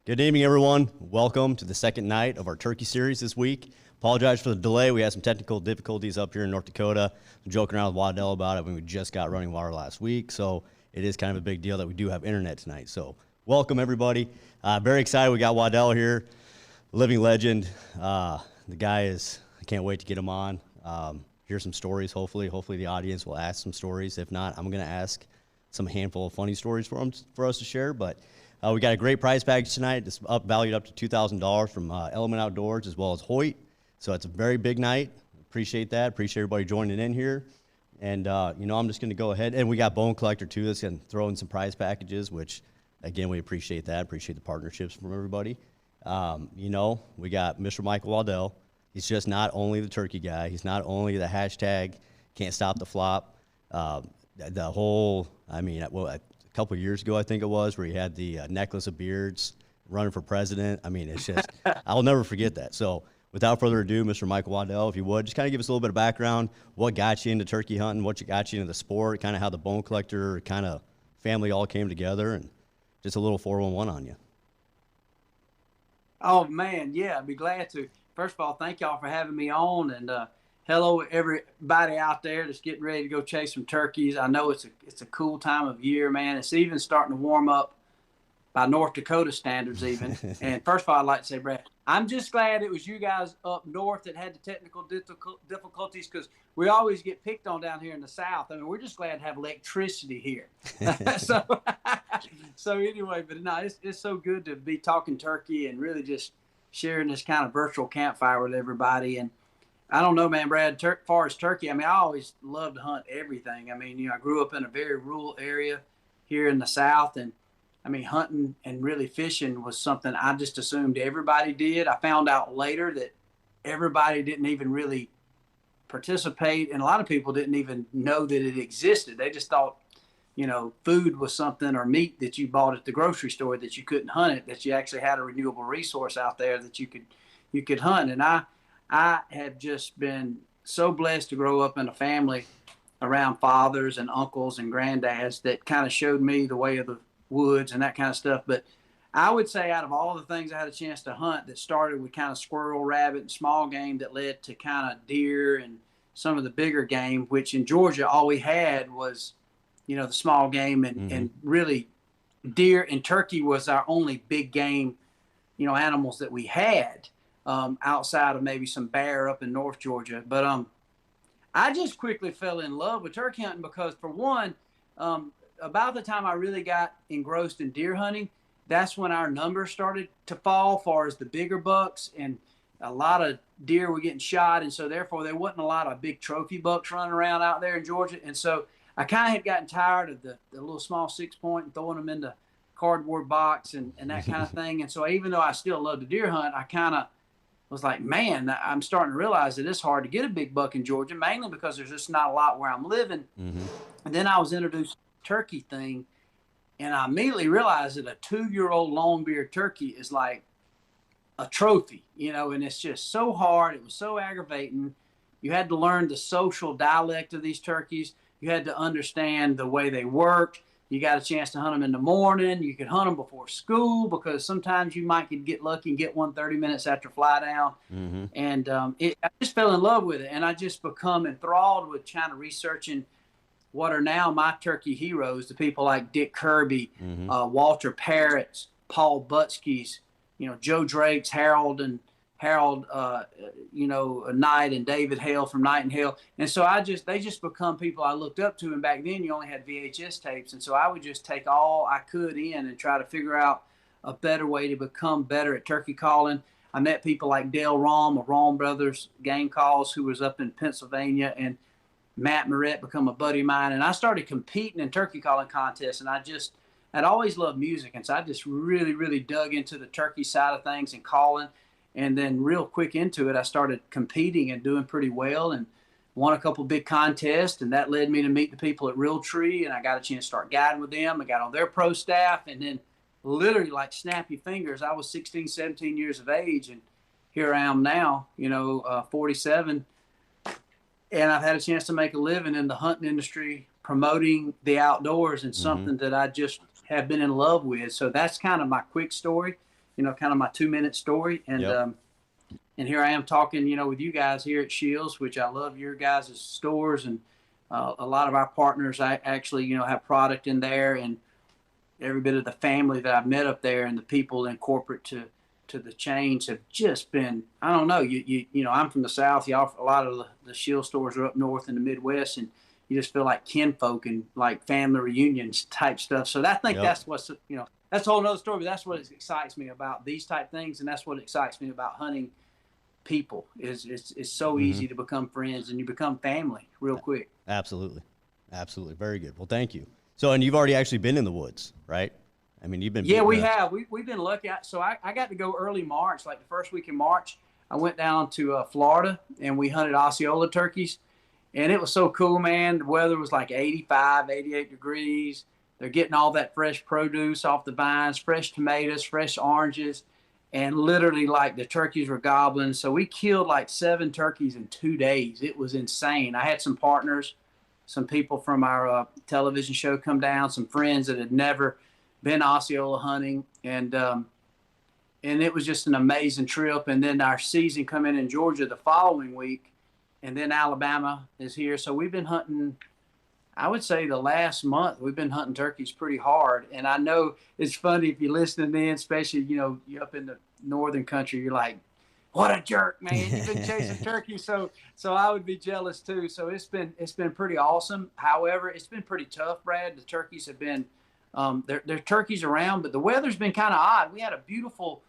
Good evening, everyone. Welcome to the second night of our turkey series this week. Apologize for the delay. We had some technical difficulties up here in North Dakota. I'm joking around with Waddell about it when we just got running water last week, so it is kind of a big deal that we do have internet tonight. So welcome, everybody. Very excited we got Waddell here, living legend. The guy is, I can't wait to get him on. Hear some stories, hopefully. Hopefully the audience will ask some stories. If not, I'm going to ask some handful of funny stories for us to share, but we got a great prize package tonight. It's valued up to $2,000 from Element Outdoors as well as Hoyt. So it's a very big night. Appreciate that. Appreciate everybody joining in here. And, I'm just going to go ahead. And we got Bone Collector, too, that's going to throw in some prize packages, which, again, we appreciate that. Appreciate the partnerships from everybody. We got Mr. Michael Waddell. He's just not only the turkey guy. He's not only the hashtag can't stop the flop. The whole, a couple of years ago, I think it was, where he had the necklace of beards running for president. It's just, I'll never forget that. So without further ado, Mr. Michael Waddell, if you would, just kind of give us a little bit of background, what got you into turkey hunting, what got you into the sport, kind of how the Bone Collector kind of family all came together, and just a little 411 on you. Oh, man, yeah, I'd be glad to. First of all, thank y'all for having me on, and hello, everybody out there that's getting ready to go chase some turkeys. I know it's a cool time of year, man. It's even starting to warm up by North Dakota standards even. And first of all, I'd like to say, Brad, I'm just glad it was you guys up north that had the technical difficulties, because we always get picked on down here in the South. We're just glad to have electricity here. So anyway, but no, it's so good to be talking turkey and really just sharing this kind of virtual campfire with everybody. And I don't know, man, Brad, far as turkey, I always loved to hunt everything. I grew up in a very rural area here in the South, and hunting and really fishing was something I just assumed everybody did. I found out later that everybody didn't even really participate, and a lot of people didn't even know that it existed. They just thought, food was something, or meat that you bought at the grocery store, that you couldn't hunt it, that you actually had a renewable resource out there that you could hunt. And I have just been so blessed to grow up in a family around fathers and uncles and granddads that kind of showed me the way of the woods and that kind of stuff. But I would say out of all the things I had a chance to hunt, that started with kind of squirrel, rabbit, and small game, that led to kind of deer and some of the bigger game, which in Georgia all we had was, the small game, and really deer and turkey was our only big game, animals that we had. Outside of maybe some bear up in North Georgia. But I just quickly fell in love with turkey hunting because, for one, about the time I really got engrossed in deer hunting, that's when our numbers started to fall, far as the bigger bucks, and a lot of deer were getting shot, and so therefore there wasn't a lot of big trophy bucks running around out there in Georgia. And so I kind of had gotten tired of the little small 6-point and throwing them in the cardboard box and that kind of thing. And so even though I still love to deer hunt, I kind of was like, man, I'm starting to realize that it's hard to get a big buck in Georgia, mainly because there's just not a lot where I'm living. And then I was introduced to the turkey thing, and I immediately realized that a 2-year-old long-beard turkey is like a trophy, and it's just so hard. It was so aggravating. You had to learn the social dialect of these turkeys. You had to understand the way they worked. You got a chance to hunt them in the morning. You could hunt them before school, because sometimes you might get lucky and get one 30 minutes after fly down. And I just fell in love with it. And I just become enthralled with kind of researching what are now my turkey heroes, the people like Dick Kirby, Walter Parrott's, Paul Butski's, Joe Drake's, Harold Knight, and David Hale from Night and Hale. And so they just become people I looked up to. And back then you only had VHS tapes. And so I would just take all I could in and try to figure out a better way to become better at turkey calling. I met people like Dale Rahm of Rahm Brothers Game Calls, who was up in Pennsylvania, and Matt Moret become a buddy of mine. And I started competing in turkey calling contests. And I'd always loved music. And so I just really, really dug into the turkey side of things and calling. And then real quick into it, I started competing and doing pretty well, and won a couple big contests. And that led me to meet the people at Realtree, and I got a chance to start guiding with them. I got on their pro staff, and then literally like snap your fingers, I was 16, 17 years of age, and here I am now, 47. And I've had a chance to make a living in the hunting industry, promoting the outdoors, and something that I just have been in love with. So that's kind of my quick story. kind of my 2-minute story. And, Yep. and here I am talking, with you guys here at SCHEELS, which I love your guys' stores. And a lot of our partners, I actually, have product in there, and every bit of the family that I've met up there and the people in corporate to the chains have just been, I don't know, I'm from the South. Y'all, a lot of the SCHEELS stores are up north in the Midwest, and you just feel like kinfolk and like family reunions type stuff. So I think Yep. that's what's, that's a whole nother story, but that's what excites me about these type things. And that's what excites me about hunting people is it's so easy to become friends, and you become family real quick. Absolutely. Absolutely. Very good. Well, thank you. So, and you've already actually been in the woods, right? I mean, you've been. Yeah, we have. We've been lucky. So I got to go early March, like the first week in March. I went down to Florida, and we hunted Osceola turkeys. And it was so cool, man. The weather was like 85, 88 degrees. They're getting all that fresh produce off the vines, fresh tomatoes, fresh oranges. And literally, like, the turkeys were gobbling. So we killed like 7 turkeys in 2 days. It was insane. I had some partners, some people from our television show come down, some friends that had never been Osceola hunting. And it was just an amazing trip. And then our season come in Georgia the following week. And then Alabama is here. So we've been hunting, I would say the last month, we've been hunting turkeys pretty hard. And I know it's funny if you're listening in, especially, you're up in the northern country, you're like, what a jerk, man. You've been chasing turkeys. So I would be jealous too. So it's been pretty awesome. However, it's been pretty tough, Brad. The turkeys have been, there are turkeys around, but the weather's been kind of odd. We had a beautiful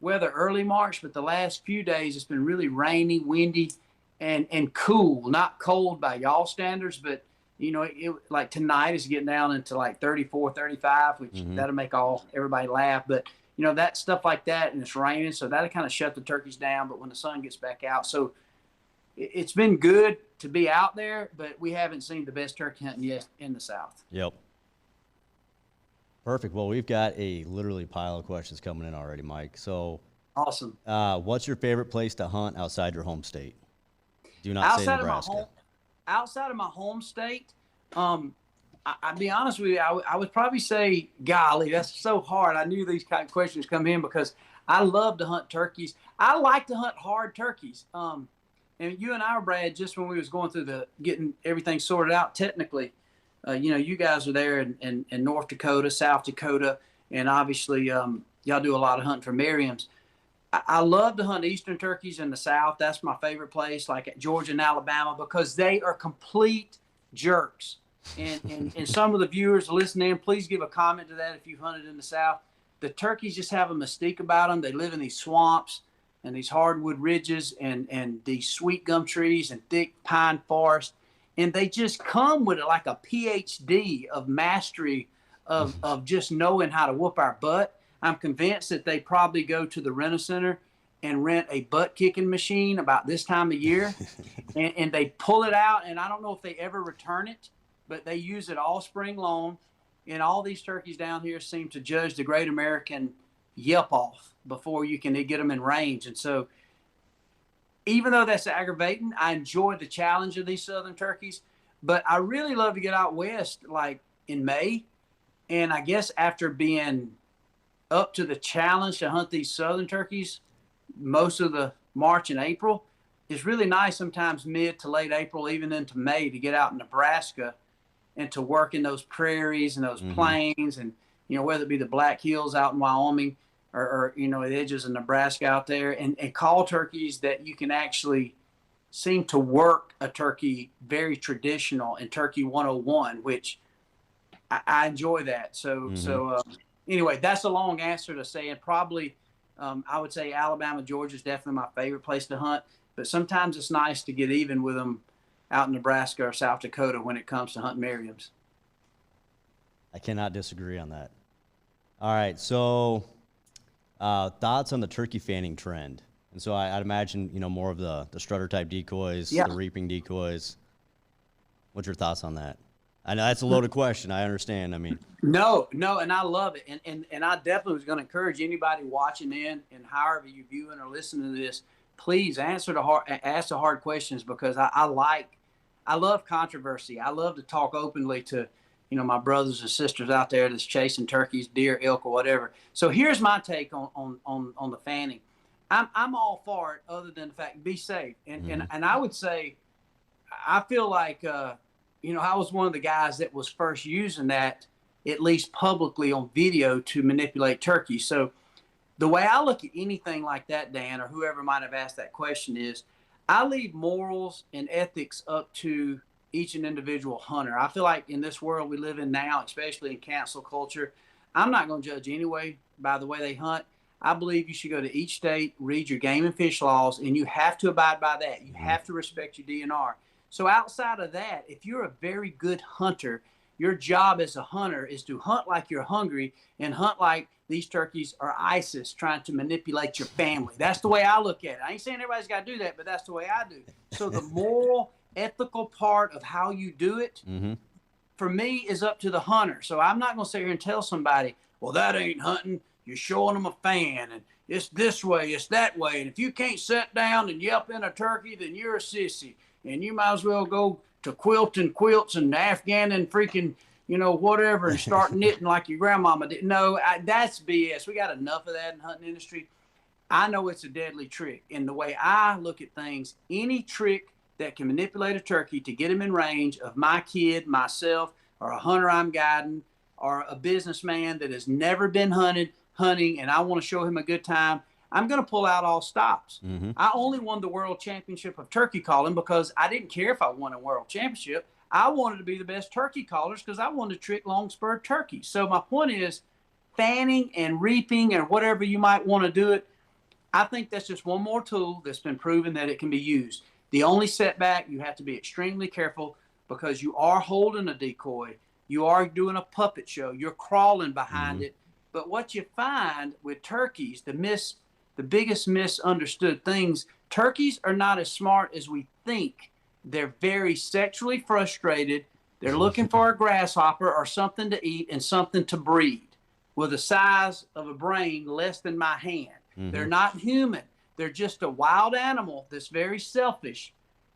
weather early March, but the last few days it's been really rainy, windy, and cool, not cold by y'all standards, but like tonight is getting down into like 34, 35, which that'll make everybody laugh. But that stuff like that, and it's raining, so that'll kind of shut the turkeys down. But when the sun gets back out, so it's been good to be out there, but we haven't seen the best turkey hunting yet in the South. Yep. Perfect. Well, we've got a literally pile of questions coming in already, Mike. So awesome. What's your favorite place to hunt outside your home state? Do not say Nebraska. Outside of my home state, I'll be honest with you, I would probably say, golly, that's so hard. I knew these kind of questions come in because I love to hunt turkeys. I like to hunt hard turkeys. And you and I, Brad, just when we was going through getting everything sorted out technically, you guys are there in North Dakota, South Dakota, and obviously y'all do a lot of hunting for Merriam's. I love to hunt eastern turkeys in the South. That's my favorite place, like at Georgia and Alabama, because they are complete jerks. And some of the viewers listening, please give a comment to that if you've hunted in the South. The turkeys just have a mystique about them. They live in these swamps and these hardwood ridges and these sweet gum trees and thick pine forest. And they just come with like a PhD of mastery of just knowing how to whoop our butt. I'm convinced that they probably go to the rent-a-center and rent a butt-kicking machine about this time of year, and they pull it out, and I don't know if they ever return it, but they use it all spring long, and all these turkeys down here seem to judge the Great American Yelp off before you can get them in range. And so even though that's aggravating, I enjoy the challenge of these southern turkeys, but I really love to get out west like in May, and I guess after being up to the challenge to hunt these southern turkeys most of the March and April, it's really nice sometimes mid to late April, even into May, to get out in Nebraska and to work in those prairies and those plains, and whether it be the Black Hills out in Wyoming or the edges of Nebraska out there, and call turkeys that you can actually seem to work a turkey very traditional in Turkey 101, which I enjoy that. So anyway, that's a long answer to saying probably I would say Alabama, Georgia is definitely my favorite place to hunt. But sometimes it's nice to get even with them out in Nebraska or South Dakota when it comes to hunting Merriam's. I cannot disagree on that. All right, so thoughts on the turkey fanning trend? And so I'd imagine more of the strutter type decoys, the reaping decoys. What's your thoughts on that? I know that's a loaded question. I understand. I mean, no, and I love it, and I definitely was going to encourage anybody watching in and however you viewing or listening to this, please ask the hard questions, because I love controversy. I love to talk openly to my brothers and sisters out there that's chasing turkeys, deer, elk, or whatever. So here's my take on the fanning. I'm all for it, other than the fact be safe. And I would say, I feel like I was one of the guys that was first using that, at least publicly on video, to manipulate turkeys. So the way I look at anything like that, Dan, or whoever might have asked that question, is I leave morals and ethics up to each and individual hunter. I feel like in this world we live in now, especially in cancel culture, I'm not going to judge anyway by the way they hunt. I believe you should go to each state, read your game and fish laws, and you have to abide by that. You have to respect your DNR. So outside of that, if you're a very good hunter, your job as a hunter is to hunt like you're hungry and hunt like these turkeys are ISIS trying to manipulate your family. That's the way I look at it. I ain't saying everybody's got to do that, but that's the way I do. So the moral, ethical part of how you do it, for me, is up to the hunter. So I'm not going to sit here and tell somebody, well, that ain't hunting. You're showing them a fan, and it's this way, it's that way. And if you can't sit down and yelp in a turkey, then you're a sissy. And you might as well go to quilting quilts and Afghan and freaking, whatever, and start knitting like your grandmama did. No, that's BS. We got enough of that in the hunting industry. I know it's a deadly trick. And the way I look at things, any trick that can manipulate a turkey to get him in range of my kid, myself, or a hunter I'm guiding, or a businessman that has never been hunting, and I want to show him a good time, I'm going to pull out all stops. I only won the world championship of turkey calling because I didn't care if I won a world championship. I wanted to be the best turkey callers because I wanted to trick long-spurred turkeys. So my point is, fanning and reaping and whatever you might want to do it, I think that's just one more tool that's been proven that it can be used. The only setback, you have to be extremely careful because you are holding a decoy. You are doing a puppet show. You're crawling behind it. But what you find with turkeys, the biggest misunderstood things, turkeys are not as smart as we think. They're very sexually frustrated. They're looking for a grasshopper or something to eat and something to breed with the size of a brain less than my hand. They're not human. They're just a wild animal that's very selfish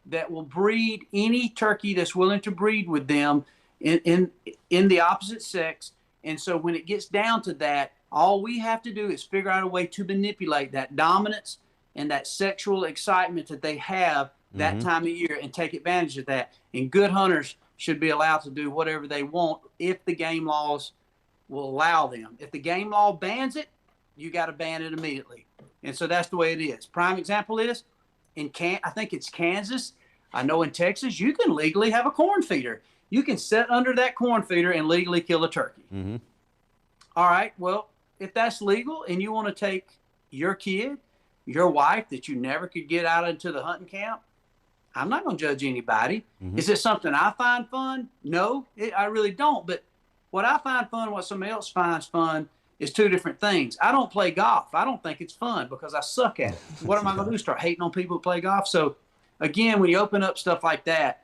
that will breed any turkey that's willing to breed with them in the opposite sex. And so when it gets down to that, all we have to do is figure out a way to manipulate that dominance and that sexual excitement that they have that time of year and take advantage of that. And good hunters should be allowed to do whatever they want if the game laws will allow them. If the game law bans it, you got to ban it immediately. And so that's the way it is. Prime example is, I think it's Kansas. I know in Texas, you can legally have a corn feeder. You can sit under that corn feeder and legally kill a turkey. All right, well, if that's legal and you want to take your kid, your wife that you never could get out into the hunting camp, I'm not going to judge anybody. Is it something I find fun? No, I really don't. But what I find fun, what somebody else finds fun, is two different things. I don't play golf. I don't think it's fun because I suck at it. What am I going to do? Start hating on people who play golf? So, again, when you open up stuff like that,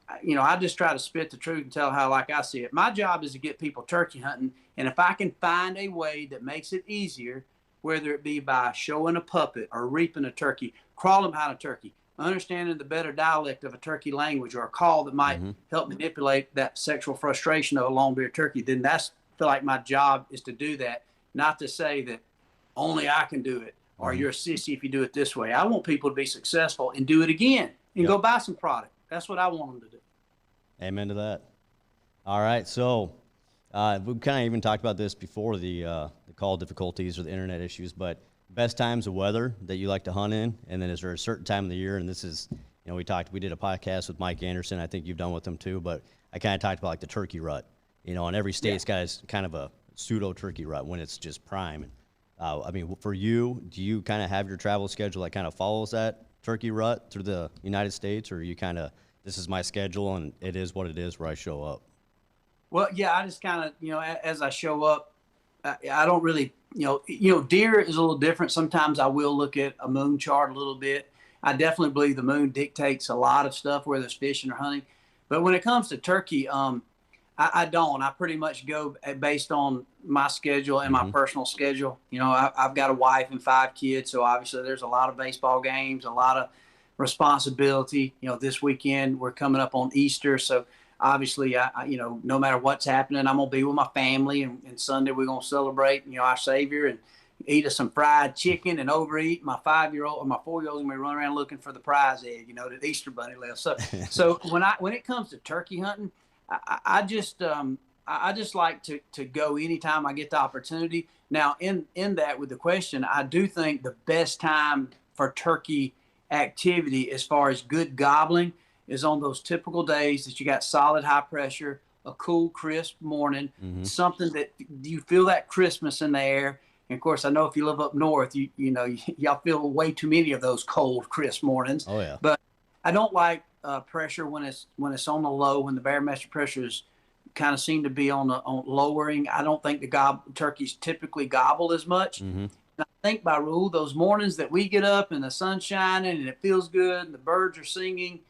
I just try to spit the truth and tell how like I see it. My job is to get people turkey hunting, and if I can find a way that makes it easier, whether it be by showing a puppet or reaping a turkey, crawling behind a turkey, understanding the better dialect of a turkey language or a call that might help manipulate that sexual frustration of a long-bearded turkey, then I feel like my job is to do that, not to say that only I can do it or you're a sissy if you do it this way. I want people to be successful and do it again and go buy some product. That's what I want them to do. Amen to that. All right, so we kind of even talked about this before the call difficulties or the internet issues, but best times of weather that you like to hunt in, and then is there a certain time of the year? And this is, we did a podcast with Mike Anderson. I think you've done with him too, but I kind of talked about like the turkey rut. And every state's got kind of a pseudo turkey rut when it's just prime. For you, do you kind of have your travel schedule that kind of follows that turkey rut through the United States, or you kind of, this is my schedule and it is what it is where I show up? Well, yeah, I just kind of, as I show up, I don't really, deer is a little different. Sometimes I will look at a moon chart a little bit. I definitely believe the moon dictates a lot of stuff, whether it's fishing or hunting. But when it comes to turkey, I don't. I pretty much go based on my schedule and my personal schedule. I've got a wife and 5 kids, so obviously there's a lot of baseball games, a lot of responsibility. This weekend we're coming up on Easter, so obviously, no matter what's happening, I'm going to be with my family. And Sunday, we're going to celebrate, our Savior and eat us some fried chicken and overeat. My 4-year-old going to be running around looking for the prize egg, that Easter bunny left. So when it comes to turkey hunting, I just like to go anytime I get the opportunity. Now, in that with the question, I do think the best time for turkey activity as far as good gobbling is on those typical days that you got solid high pressure, a cool, crisp morning, something that you feel that crispness in the air. And of course, I know if you live up north, y'all feel way too many of those cold, crisp mornings. Oh yeah. But I don't like pressure when it's on the low, when the barometric pressures kind of seem to be on lowering. I don't think the turkeys typically gobble as much. I think by rule, those mornings that we get up and the sun's shining and it feels good and the birds are singing,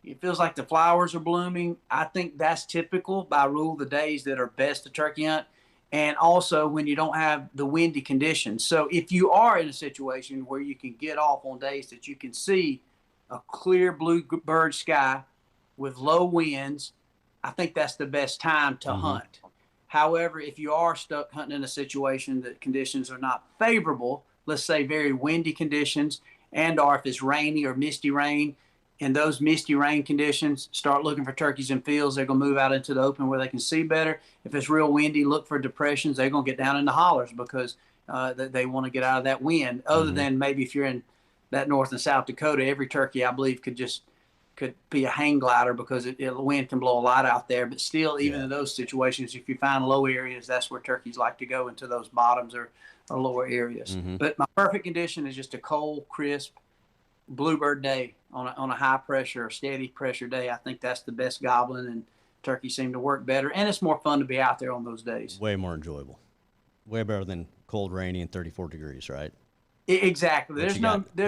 it feels like the flowers are blooming. I think that's typical by rule the days that are best to turkey hunt. And also when you don't have the windy conditions. So if you are in a situation where you can get off on days that you can see a clear blue bird sky with low winds, I think that's the best time to hunt. However, if you are stuck hunting in a situation that conditions are not favorable, let's say very windy conditions, or if it's rainy or misty rain, in those misty rain conditions, start looking for turkeys in fields. They're going to move out into the open where they can see better. If it's real windy, look for depressions. They're going to get down in the hollers because they want to get out of that wind. Other than maybe if you're in that North and South Dakota, every turkey, I believe, could be a hang glider because the wind can blow a lot out there. But still, even in those situations, if you find low areas, that's where turkeys like to go, into those bottoms or lower areas. But my perfect condition is just a cold, crisp, bluebird day on a high pressure or steady pressure day. I think that's the best gobbling, and turkeys seem to work better. And it's more fun to be out there on those days. Way more enjoyable. Way better than cold, rainy, and 34 degrees, right? Exactly. There's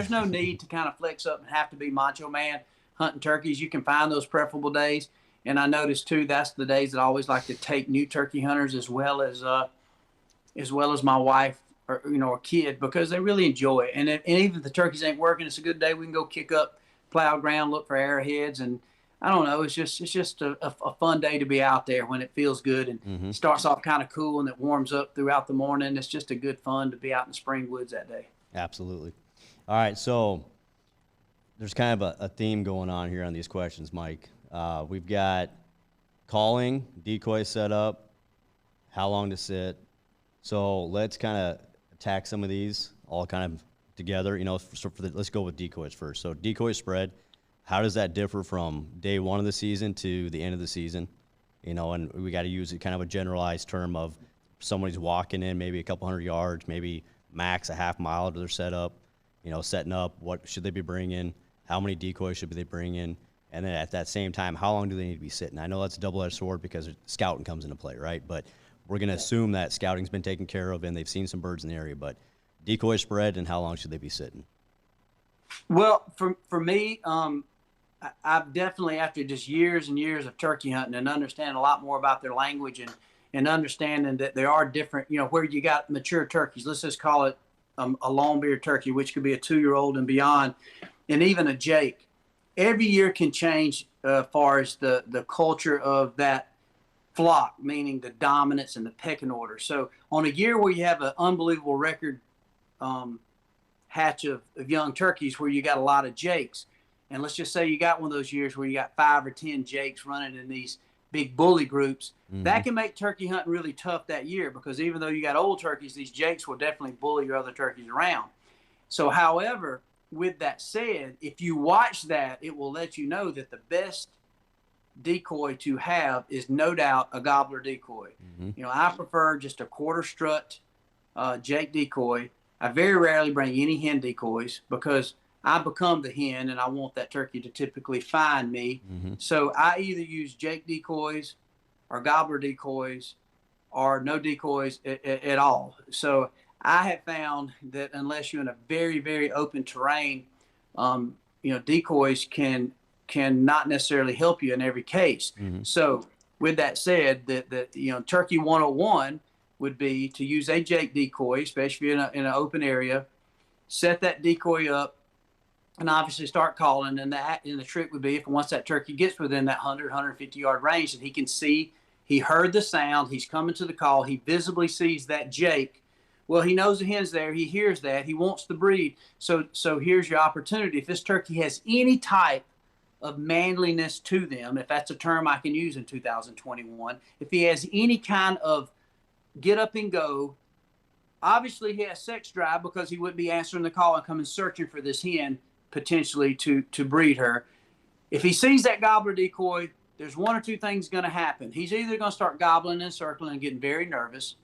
no need to kind of flex up and have to be macho man hunting turkeys. You can find those preferable days. And I noticed too, that's the days that I always like to take new turkey hunters as well as my wife or a kid, because they really enjoy it. And even if the turkeys ain't working, it's a good day. We can go kick up plowed ground, look for arrowheads, and I don't know. It's just a fun day to be out there when it feels good and it starts off kind of cool and it warms up throughout the morning. It's just a good fun to be out in the spring woods that day. Absolutely. All right, so there's kind of a theme going on here on these questions, Mike. We've got calling, decoy setup, how long to sit. So let's kind of attack some of these all kind of together. Let's go with decoys first. So decoy spread, how does that differ from day one of the season to the end of the season? And we got to use it kind of a generalized term of somebody's walking in maybe a couple hundred yards, maybe max a half mile to their setup, setting up, what should they be bringing, how many decoys should they bring in, and then at that same time, how long do they need to be sitting? I know that's a double-edged sword because scouting comes into play, right? But we're going to assume that scouting's been taken care of and they've seen some birds in the area, but decoy spread and how long should they be sitting? Well, for me, I've definitely, after just years and years of turkey hunting and understanding a lot more about their language and understanding that there are different, where you got mature turkeys, let's just call it a long-beard turkey, which could be a 2-year-old and beyond, and even a Jake. Every year can change as far as the culture of that flock, meaning the dominance and the pecking order. So on a year where you have an unbelievable record hatch of young turkeys where you got a lot of Jakes, and let's just say you got one of those years where you got 5 or 10 Jakes running in these big bully groups, that can make turkey hunting really tough that year, because even though you got old turkeys, these Jakes will definitely bully your other turkeys around. So, however, with that said, if you watch that, it will let you know that the best decoy to have is no doubt a gobbler decoy. I prefer just a quarter strut Jake decoy. I very rarely bring any hen decoys because I become the hen and I want that turkey to typically find me. So I either use Jake decoys or gobbler decoys or no decoys at all. So I have found that unless you're in a very, very open terrain, decoys can not necessarily help you in every case. So with that said, Turkey 101 would be to use a Jake decoy, especially in an open area, set that decoy up, and obviously start calling. And the trick would be, if once that turkey gets within that 150 yard range, that he can see, he heard the sound, he's coming to the call, he visibly sees that Jake. Well, he knows the hen's there, he hears that, he wants to breed. So here's your opportunity. If this turkey has any type of manliness to them, if that's a term I can use in 2021, if he has any kind of get up and go, obviously he has sex drive, because he wouldn't be answering the call and coming searching for this hen potentially to breed her. If he sees that gobbler decoy, there's one or two things going to happen. He's either going to start gobbling and circling and getting very nervous,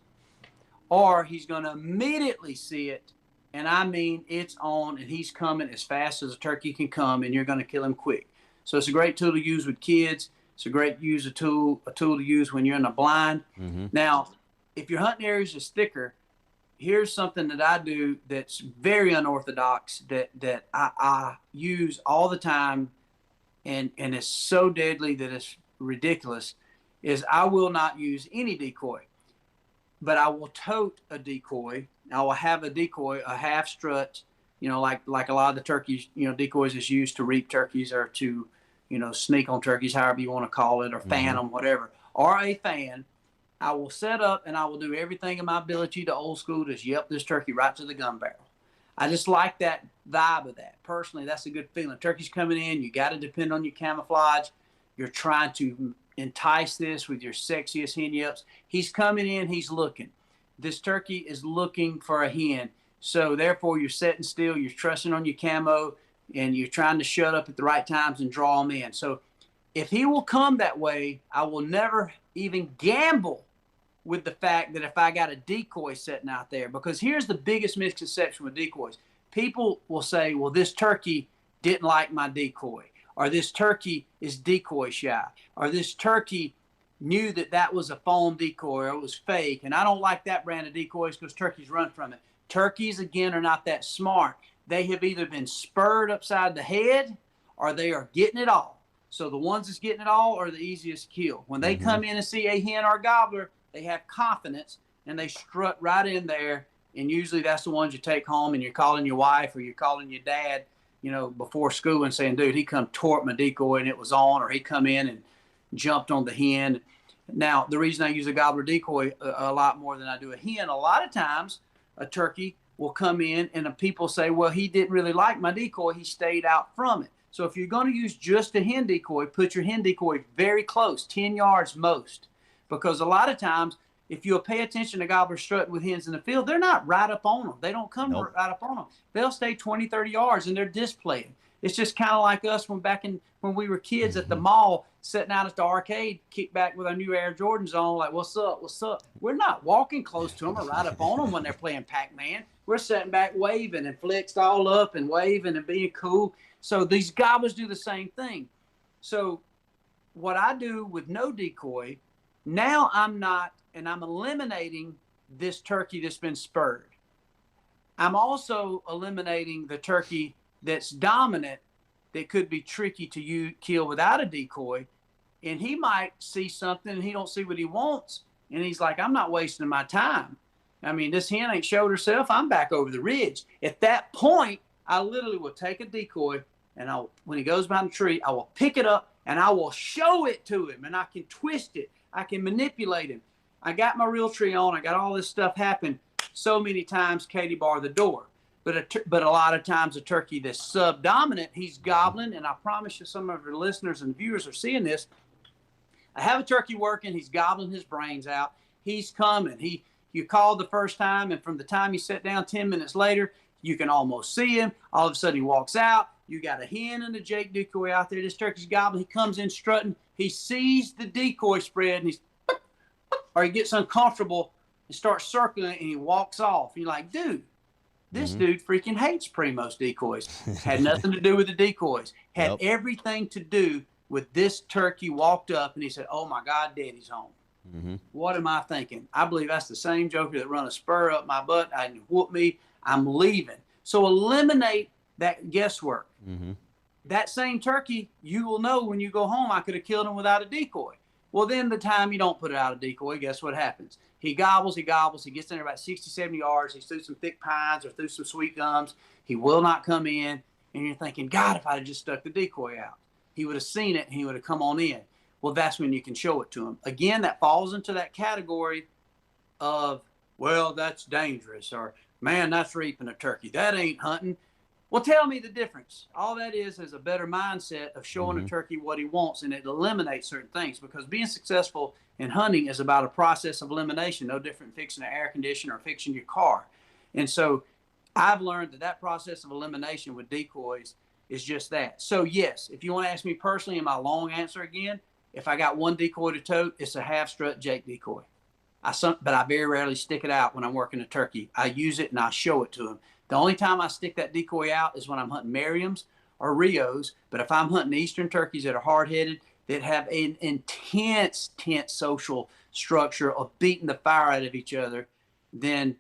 or he's going to immediately see it, and I mean it's on, and he's coming as fast as a turkey can come, and you're going to kill him quick. So it's a great tool to use with kids. It's a great tool to use when you're in a blind. Mm-hmm. Now, if your hunting area is thicker, here's something that I do that's very unorthodox that I use all the time, and it's so deadly that it's ridiculous, is I will not use any decoy, but I will tote a decoy. I will have a decoy, a half strut, like a lot of the turkeys, decoys is used to reap turkeys or to, sneak on turkeys, however you want to call it, or fan them, whatever, or a fan. I will set up and I will do everything in my ability to old school, just yelp this turkey right to the gun barrel. I just like that vibe of that. Personally, that's a good feeling. Turkey's coming in. You got to depend on your camouflage. You're trying to entice this with your sexiest hen yelps. He's coming in. He's looking. This turkey is looking for a hen. So therefore, you're sitting still. You're trusting on your camo, and you're trying to shut up at the right times and draw him in. So if he will come that way, I will never even gamble with the fact that if I got a decoy sitting out there, because here's the biggest misconception with decoys. People will say, well, this turkey didn't like my decoy, or this turkey is decoy shy, or this turkey knew that was a foam decoy or it was fake, and I don't like that brand of decoys because turkeys run from it. Turkeys, again, are not that smart. They have either been spurred upside the head or they are getting it all. So the ones that's getting it all are the easiest to kill. When they come in and see a hen or a gobbler, they have confidence and they strut right in there, and usually that's the ones you take home and you're calling your wife or you're calling your dad, before school and saying, dude, he come tore up my decoy and it was on, or he come in and jumped on the hen. Now, the reason I use a gobbler decoy a lot more than I do a hen, a lot of times a turkey will come in and people say, well, he didn't really like my decoy, he stayed out from it. So if you're going to use just a hen decoy, put your hen decoy very close, 10 yards most. Because a lot of times, if you'll pay attention to gobblers strutting with hens in the field, they're not right up on them. They don't come right up on them. They'll stay 20, 30 yards, and they're displaying. It's just kind of like us when we were kids at the mall, sitting out at the arcade, kick back with our new Air Jordans on, like, what's up, what's up? We're not walking close to them or right up on them when they're playing Pac-Man. We're sitting back waving and flexed all up and waving and being cool. So these gobblers do the same thing. So what I do with no decoy, now I'm eliminating this turkey that's been spurred. I'm also eliminating the turkey that's dominant that could be tricky to kill without a decoy. And he might see something and he don't see what he wants. And he's like, I'm not wasting my time. I mean, this hen ain't showed herself. I'm back over the ridge. At that point, I literally will take a decoy, and when he goes behind the tree, I will pick it up and I will show it to him, and I can twist it. I can manipulate him. I got my reel tree on. I got all this stuff happen so many times, Katie bar the door. But a lot of times a turkey that's subdominant, he's gobbling, and I promise you some of your listeners and viewers are seeing this. I have a turkey working. He's gobbling his brains out. He's coming. You called the first time, and from the time you sit down 10 minutes later, you can almost see him. All of a sudden he walks out. You got a hen and a Jake decoy out there. This turkey's gobbling. He comes in strutting. He sees the decoy spread, and or he gets uncomfortable and starts circling, and he walks off. And you're like, dude, this dude freaking hates Primos decoys. Had nothing to do with the decoys. Had everything to do with this turkey walked up, and he said, oh, my God, Daddy's home. What am I thinking? I believe that's the same joker that run a spur up my butt and whoop me. I'm leaving. So eliminate that guesswork. That same turkey, you will know when you go home, I could have killed him without a decoy. Well, then the time you don't put it out a decoy, guess what happens? He gobbles. He gets in there about 60, 70 yards. He's through some thick pines or through some sweet gums. He will not come in, And you're thinking, God, if I'd just stuck the decoy out, he would have seen it and he would have come on in. Well, that's when you can show it to him. Again, that falls into that category of, well, that's dangerous, or man, that's reaping a turkey. That ain't hunting. Well, tell me the difference. All that is a better mindset of showing a turkey what he wants, and it eliminates certain things, because being successful in hunting is about a process of elimination, no different than fixing an air conditioner or fixing your car. And so I've learned that process of elimination with decoys is just that. So yes, if you want to ask me personally in my long answer again, if I got one decoy to tote, it's a half strut Jake decoy. But I very rarely stick it out when I'm working a turkey. I use it and I show it to him. The only time I stick that decoy out is when I'm hunting Merriams or Rios. But if I'm hunting eastern turkeys that are hard-headed, that have an intense social structure of beating the fire out of each other, then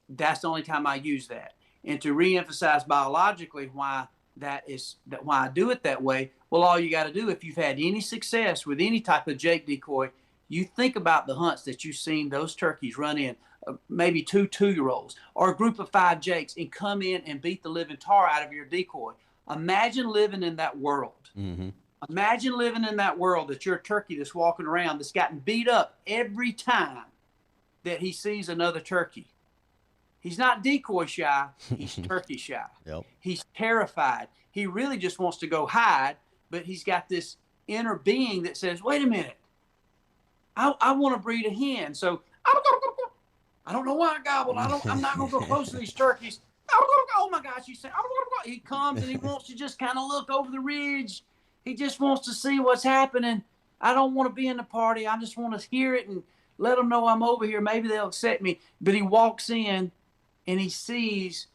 that's the only time I use that. And to reemphasize biologically why I do it that way, well, all you got to do, if you've had any success with any type of Jake decoy, you think about the hunts that you've seen those turkeys run in, maybe 2 2-year-olds or a group of 5 Jakes, and come in and beat the living tar out of your decoy. Imagine living in that world. Mm-hmm. Imagine living in that world that you're a turkey that's walking around that's gotten beat up every time that he sees another turkey. He's not decoy shy, he's turkey shy. Yep. He's terrified. He really just wants to go hide, but he's got this inner being that says, wait a minute, I want to breed a hen. So I don't know why I gobbled. I'm not going to go close to these turkeys. Oh my gosh, he comes and he wants to just kind of look over the ridge. He just wants to see what's happening. I don't want to be in the party. I just want to hear it and let them know I'm over here. Maybe they'll accept me. But he walks in and he sees,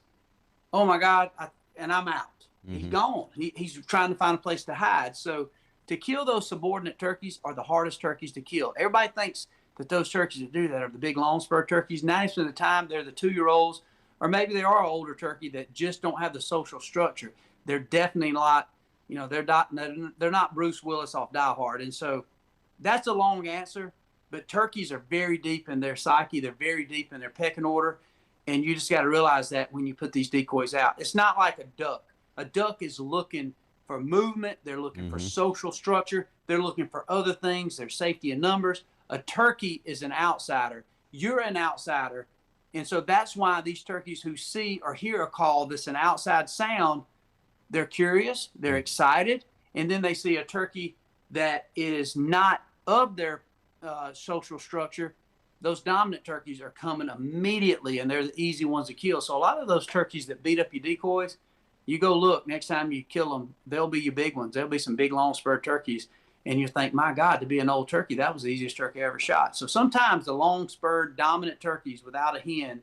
oh my God, and I'm out. Mm-hmm. He's gone. He's trying to find a place to hide. So to kill those subordinate turkeys are the hardest turkeys to kill. Everybody thinks that those turkeys that do that are the big long spur turkeys. 90% of the time, they're the 2-year-olds, or maybe they are an older turkey that just don't have the social structure. They're definitely not, they're not Bruce Willis off Die Hard. And so that's a long answer, but turkeys are very deep in their psyche. They're very deep in their pecking order. And you just got to realize that when you put these decoys out. It's not like a duck. A duck is looking for movement. They're looking for social structure. They're looking for other things. There's safety in numbers. A turkey is an outsider. You're an outsider. And so that's why these turkeys who see or hear a call that's an outside sound, they're curious, they're excited, and then they see a turkey that is not of their social structure. Those dominant turkeys are coming immediately, and they're the easy ones to kill. So a lot of those turkeys that beat up your decoys, you go look, next time you kill them, they'll be your big ones. There'll be some big long spur turkeys. And you think, my God, to be an old turkey, that was the easiest turkey I ever shot. So sometimes the long spurred dominant turkeys without a hen,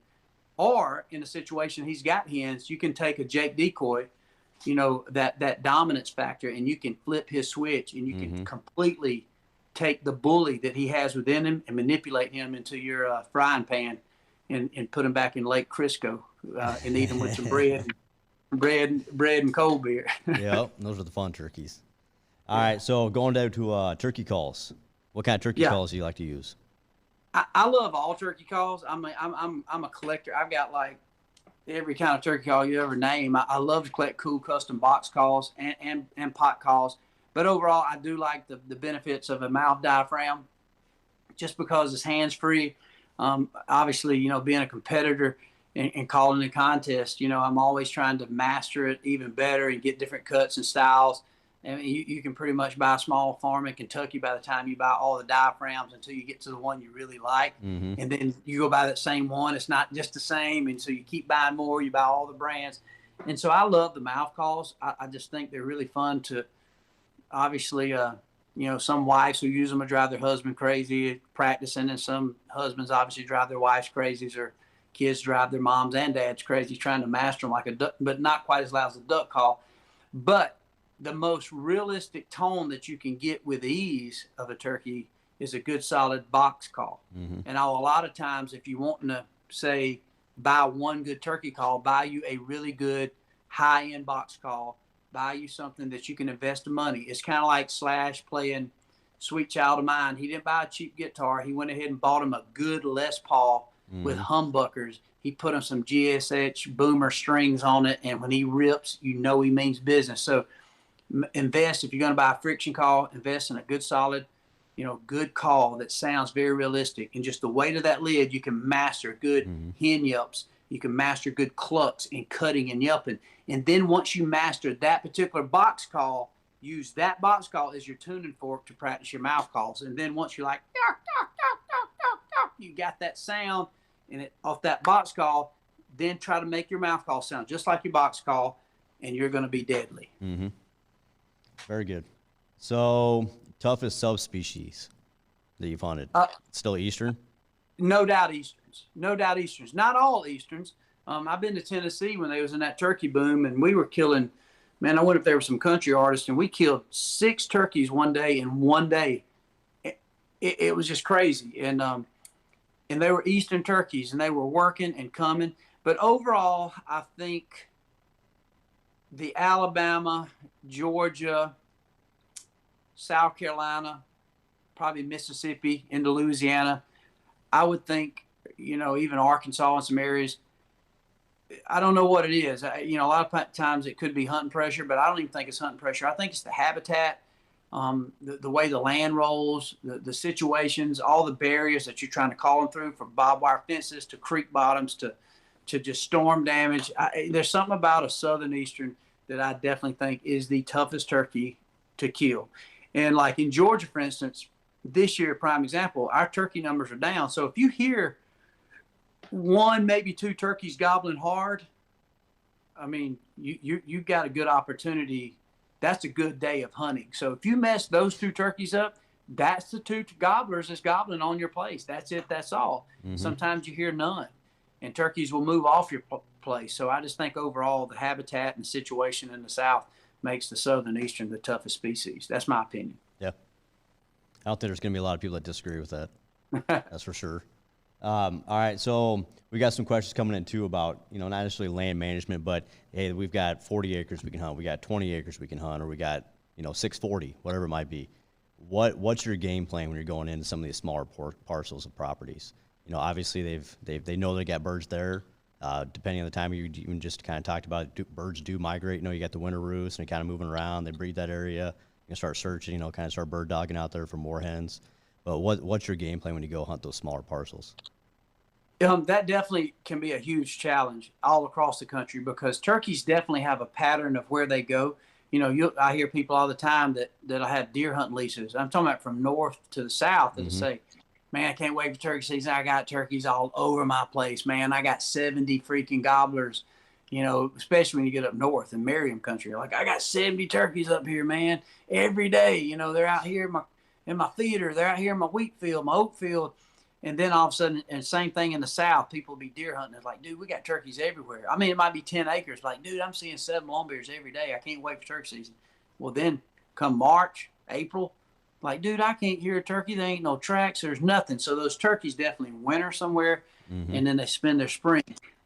or in a situation he's got hens, you can take a Jake decoy, that dominance factor, and you can flip his switch, and you can completely take the bully that he has within him and manipulate him into your frying pan and put him back in Lake Crisco and eat him with some bread and cold beer. Yep, those are the fun turkeys. All right, so going down to turkey calls. What kind of turkey calls do you like to use? I love all turkey calls. I'm a collector. I've got like every kind of turkey call you ever name. I love to collect cool custom box calls and pot calls. But overall, I do like the benefits of a mouth diaphragm, just because it's hands-free. Obviously, being a competitor and calling a contest, I'm always trying to master it even better and get different cuts and styles. And you can pretty much buy a small farm in Kentucky by the time you buy all the diaphragms until you get to the one you really like. Mm-hmm. And then you go buy that same one. It's not just the same. And so you keep buying more. You buy all the brands. And so I love the mouth calls. I just think they're really fun to, obviously, some wives who use them will drive their husband crazy practicing. And some husbands obviously drive their wives crazy, or kids drive their moms and dads crazy trying to master them like a duck, but not quite as loud as a duck call. But the most realistic tone that you can get with ease of a turkey is a good solid box call. Mm-hmm. And a lot of times, if you want to say buy one good turkey call, buy you a really good high-end box call, buy you something that you can invest the money. It's kind of like Slash playing Sweet Child of Mine. He didn't buy a cheap guitar. He went ahead and bought him a good Les Paul with humbuckers he put on some GSH boomer strings on it, and when he rips, you know he means business. So invest, if you're going to buy a friction call, invest in a good solid, good call that sounds very realistic. And just the weight of that lid, you can master good hen yelps. You can master good clucks and cutting and yelping. And then once you master that particular box call, use that box call as your tuning fork to practice your mouth calls. And then once you're like, you got that sound and off that box call, then try to make your mouth call sound just like your box call, and you're going to be deadly. Very good. So, toughest subspecies that you've hunted? Still Eastern? No doubt Easterns. No doubt Easterns. Not all Easterns. I've been to Tennessee when they was in that turkey boom, and we were killing, man, I wonder if there were some country artists, and we killed 6 turkeys one day in one day. It was just crazy. And they were Eastern turkeys, and they were working and coming. But overall, I think the Alabama, Georgia, South Carolina, probably Mississippi into Louisiana, I would think, even Arkansas in some areas. I don't know what it is. A lot of times it could be hunting pressure, but I don't even think it's hunting pressure. I think it's the habitat, the way the land rolls, the situations, all the barriers that you're trying to call them through, from barbed wire fences to creek bottoms to just storm damage. There's something about a southern Eastern that I definitely think is the toughest turkey to kill. And like in Georgia, for instance, this year, prime example, our turkey numbers are down. So if you hear 1, maybe 2 turkeys gobbling hard, I mean, you've got a good opportunity. That's a good day of hunting. So if you mess those 2 turkeys up, that's the 2 gobblers that's gobbling on your place. That's it. That's all. Sometimes you hear none, and turkeys will move off your place. So I just think overall the habitat and situation in the South makes the southern Eastern the toughest species. That's my opinion. Yeah. I don't think there's going to be a lot of people that disagree with that. That's for sure. All right, so we got some questions coming in too about, not necessarily land management, but hey, we've got 40 acres we can hunt, we got 20 acres we can hunt, or we got 640, whatever it might be. What's your game plan when you're going into some of these smaller parcels of properties? Obviously they know they got birds there. Depending on the time, you even just kind of talked about it, birds do migrate. You got the winter roost and they're kind of moving around. They breed that area. You can start searching. Kind of start bird dogging out there for more hens. But what's your game plan when you go hunt those smaller parcels? That definitely can be a huge challenge all across the country, because turkeys definitely have a pattern of where they go. I hear people all the time that I have deer hunting leases. I'm talking about from north to the south that say, man, I can't wait for turkey season. I got turkeys all over my place, man. I got 70 freaking gobblers, especially when you get up north in Merriam country. Like, I got 70 turkeys up here, man, every day. They're out here in my theater. They're out here in my wheat field, my oat field. And then all of a sudden, and same thing in the South, people will be deer hunting. It's like, dude, we got turkeys everywhere. I mean, it might be 10 acres. Like, dude, I'm seeing 7 longbeards every day. I can't wait for turkey season. Well, then come March, April, like, dude, I can't hear a turkey. There ain't no tracks. There's nothing. So those turkeys definitely winter somewhere, and then they spend their spring.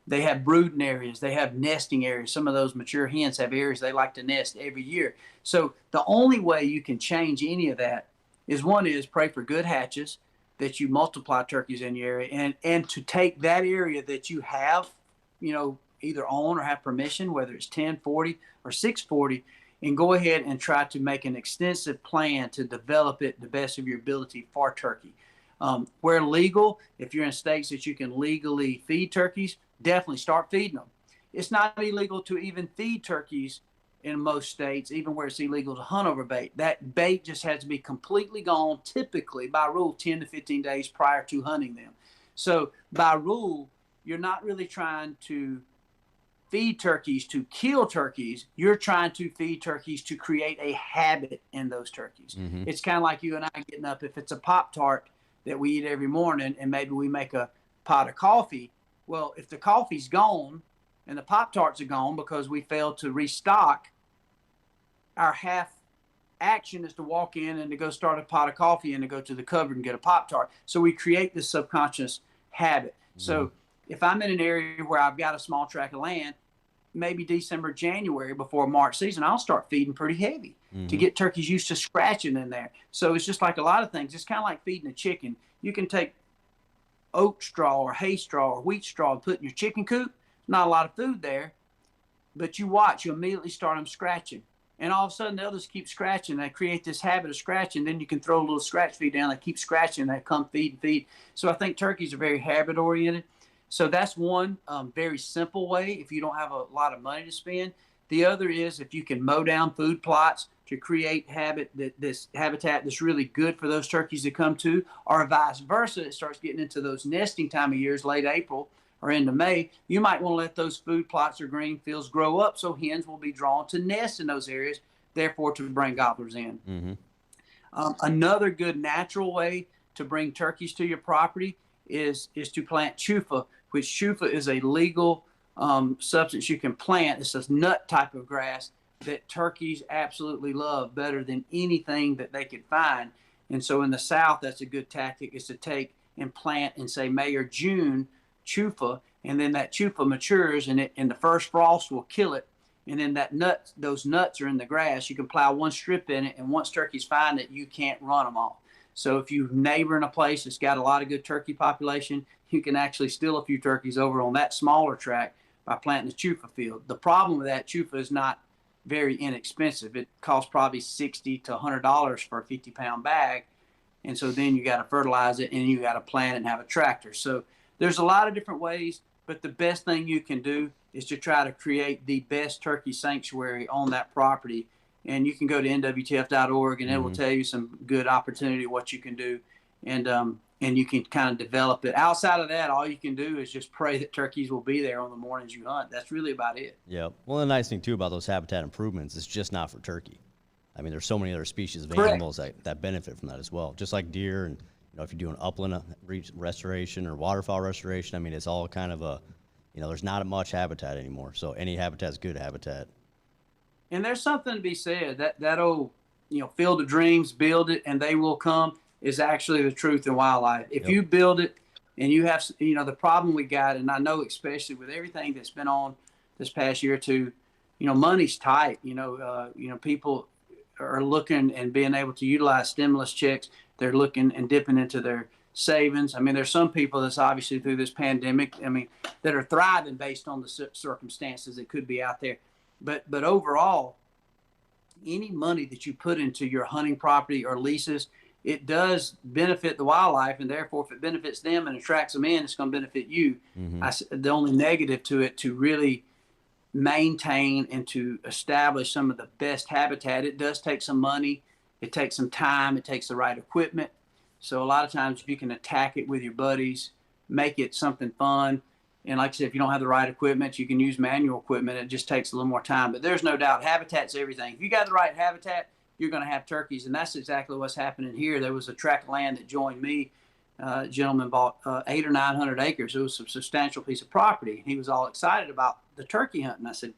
They have brooding areas. They have nesting areas. Some of those mature hens have areas they like to nest every year. So the only way you can change any of that is pray for good hatches, that you multiply turkeys in your area, and to take that area that you have, either own or have permission, whether it's 1040 or 640, and go ahead and try to make an extensive plan to develop it the best of your ability for turkey. Where legal, if you're in states that you can legally feed turkeys, definitely start feeding them. It's not illegal to even feed turkeys in most states, even where it's illegal to hunt over bait. That bait just has to be completely gone, typically by rule 10 to 15 days prior to hunting them. So by rule, you're not really trying to feed turkeys to kill turkeys. You're trying to feed turkeys to create a habit in those turkeys. It's kind of like you and I getting up. If it's a Pop-Tart that we eat every morning and maybe we make a pot of coffee, well, if the coffee's gone and the Pop-Tarts are gone because we failed to restock, our half action is to walk in and to go start a pot of coffee and to go to the cupboard and get a Pop-Tart. So we create this subconscious habit. So if I'm in an area where I've got a small tract of land, maybe December, January before March season, I'll start feeding pretty heavy to get turkeys used to scratching in there. So it's just like a lot of things. It's kind of like feeding a chicken. You can take oat straw or hay straw or wheat straw and put in your chicken coop, not a lot of food there, but you watch, you immediately start them scratching. And all of a sudden, they'll just keep scratching. They create this habit of scratching. Then you can throw a little scratch feed down. They keep scratching. They come feed and feed. So I think turkeys are very habit oriented. So that's one very simple way if you don't have a lot of money to spend. The other is if you can mow down food plots to create this habitat that's really good for those turkeys to come to, or vice versa. It starts getting into those nesting time of years, late April or into May, you might want to let those food plots or green fields grow up so hens will be drawn to nest in those areas, therefore to bring gobblers in. Another good natural way to bring turkeys to your property is to plant chufa, which chufa is a legal substance you can plant. It's a nut type of grass that turkeys absolutely love better than anything that they could find. And so in the South, that's a good tactic, is to take and plant in, say, May or June, chufa, and then that chufa matures and the first frost will kill it, and then those nuts are in the grass. You can plow one strip in it, and once turkeys find it, you can't run them off. So if you neighbor in a place that's got a lot of good turkey population, you can actually steal a few turkeys over on that smaller tract by planting a chufa field. The problem with that, chufa is not very inexpensive. It costs probably $60 to $100 for a 50-pound bag, and so then you got to fertilize it and you got to plant it and have a tractor. So there's a lot of different ways, but the best thing you can do is to try to create the best turkey sanctuary on that property. And you can go to nwtf.org and it will tell you some good opportunity, what you can do. And you can kind of develop it. Outside of that, all you can do is just pray that turkeys will be there on the mornings you hunt. That's really about it. Yeah. Well, the nice thing, too, about those habitat improvements is just not for turkey. I mean, there's so many other species of animals that benefit from that as well, just like deer. And, you know, if you're doing upland restoration or waterfowl restoration, I mean, it's all kind of there's not much habitat anymore. So any habitat is good habitat. And there's something to be said. That old, Field of Dreams, build it and they will come, is actually the truth in wildlife. If you build it and you have, the problem we got, and I know especially with everything that's been on this past year or two, money's tight. People are looking and being able to utilize stimulus checks. They're looking and dipping into their savings. I mean, there's some people that's obviously through this pandemic, that are thriving based on the circumstances that could be out there. But overall, any money that you put into your hunting property or leases, it does benefit the wildlife, and therefore, if it benefits them and attracts them in, it's going to benefit you. The only negative to it, to really maintain and to establish some of the best habitat, it does take some money, it takes some time, it takes the right equipment. So a lot of times, if you can attack it with your buddies, make it something fun. And like I said, if you don't have the right equipment, you can use manual equipment. It just takes a little more time. But there's no doubt, habitat's everything. If you got the right habitat, you're going to have turkeys. And that's exactly what's happening here. There was a tract of land that joined me. A gentleman bought 800 or 900 acres. It was a substantial piece of property. He was all excited about the turkey hunting. I said,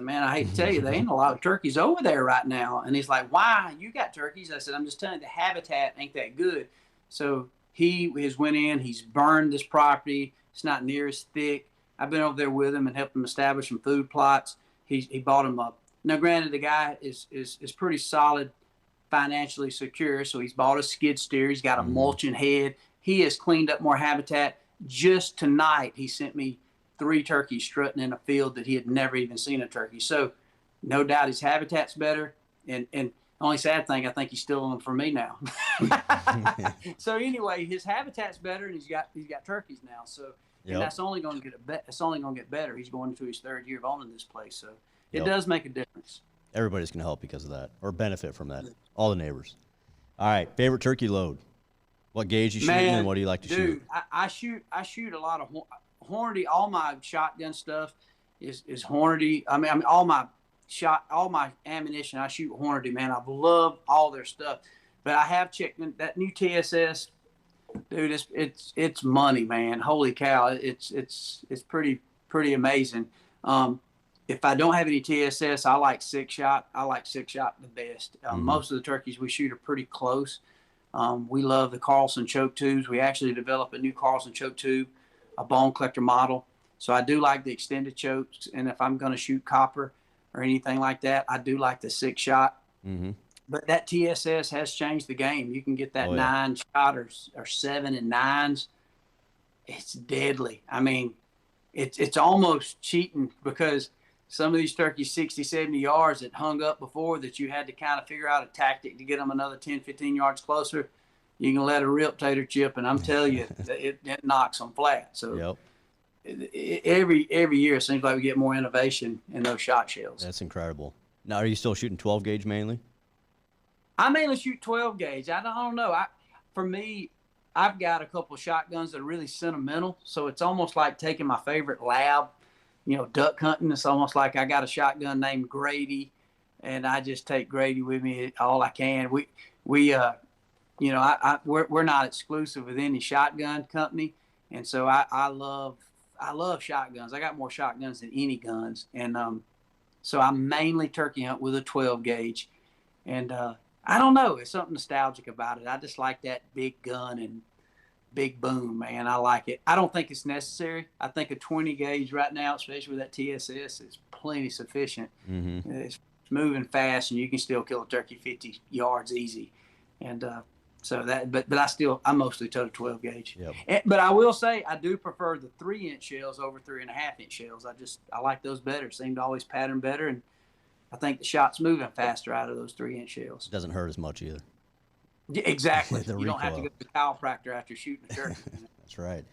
man, I hate to tell you, there ain't a lot of turkeys over there right now. And he's like, why? You got turkeys? I said, I'm just telling you, the habitat ain't that good. So he has went in, he's burned this property. It's not near as thick. I've been over there with him and helped him establish some food plots. He bought them up. Now, granted, the guy is pretty solid, financially secure. So he's bought a skid steer. He's got a mulching head. He has cleaned up more habitat. Just tonight, he sent me 3 turkeys strutting in a field that he had never even seen a turkey. So no doubt his habitat's better. And the only sad thing, I think he's stealing them from me now. So anyway, his habitat's better, and he's got turkeys now. So and that's only going to get better. He's going into his 3rd year of owning this place. So it does make a difference. Everybody's going to help because of that, or benefit from that. All the neighbors. All right, favorite turkey load. What gauge you shooting, and what do you like to shoot? I shoot a lot of Hornady. All my shotgun stuff is Hornady. I mean all my ammunition, I shoot Hornady, man. I love all their stuff. But I have checked that new TSS, dude. It's money, man. Holy cow! It's pretty amazing. If I don't have any TSS, I like 6-shot. I like 6-shot the best. Most of the turkeys we shoot are pretty close. We love the Carlson choke tubes. We actually developed a new Carlson choke tube, a Bone Collector model. So I do like the extended chokes. And if I'm going to shoot copper or anything like that, I do like the 6-shot. But that TSS has changed the game. You can get that 9-shot or 7 and 9s it's deadly. I mean, it's almost cheating because some of these turkeys 60, 70 yards that hung up before that you had to kind of figure out a tactic to get them another 10, 15 yards closer. You can let a rip tater chip, and I'm telling you, it knocks them flat. So every year it seems like we get more innovation in those shot shells. That's incredible. Now, are you still shooting 12 gauge mainly? I mainly shoot 12 gauge. I don't know. For me, I've got a couple of shotguns that are really sentimental. So it's almost like taking my favorite lab, duck hunting. It's almost like I got a shotgun named Grady, and I just take Grady with me all I can. We're not exclusive with any shotgun company, and so I love shotguns. I got more shotguns than any guns, and so I mainly turkey hunt with a 12 gauge, and I don't know. It's something nostalgic about it. I just like that big gun and big boom, man. I like it. I don't think it's necessary. I think a 20 gauge right now, especially with that TSS, is plenty sufficient. Mm-hmm. It's moving fast, and you can still kill a turkey 50 yards easy. And so that, but I mostly tote a 12 gauge. Yep. But I will say I do prefer the 3-inch shells over 3.5-inch shells. I like those better. Seem to always pattern better, and I think the shot's moving faster out of those 3-inch shells. It doesn't hurt as much either. Yeah, exactly. The you don't have to recoil. go to the chiropractor after shooting a turkey. That's right.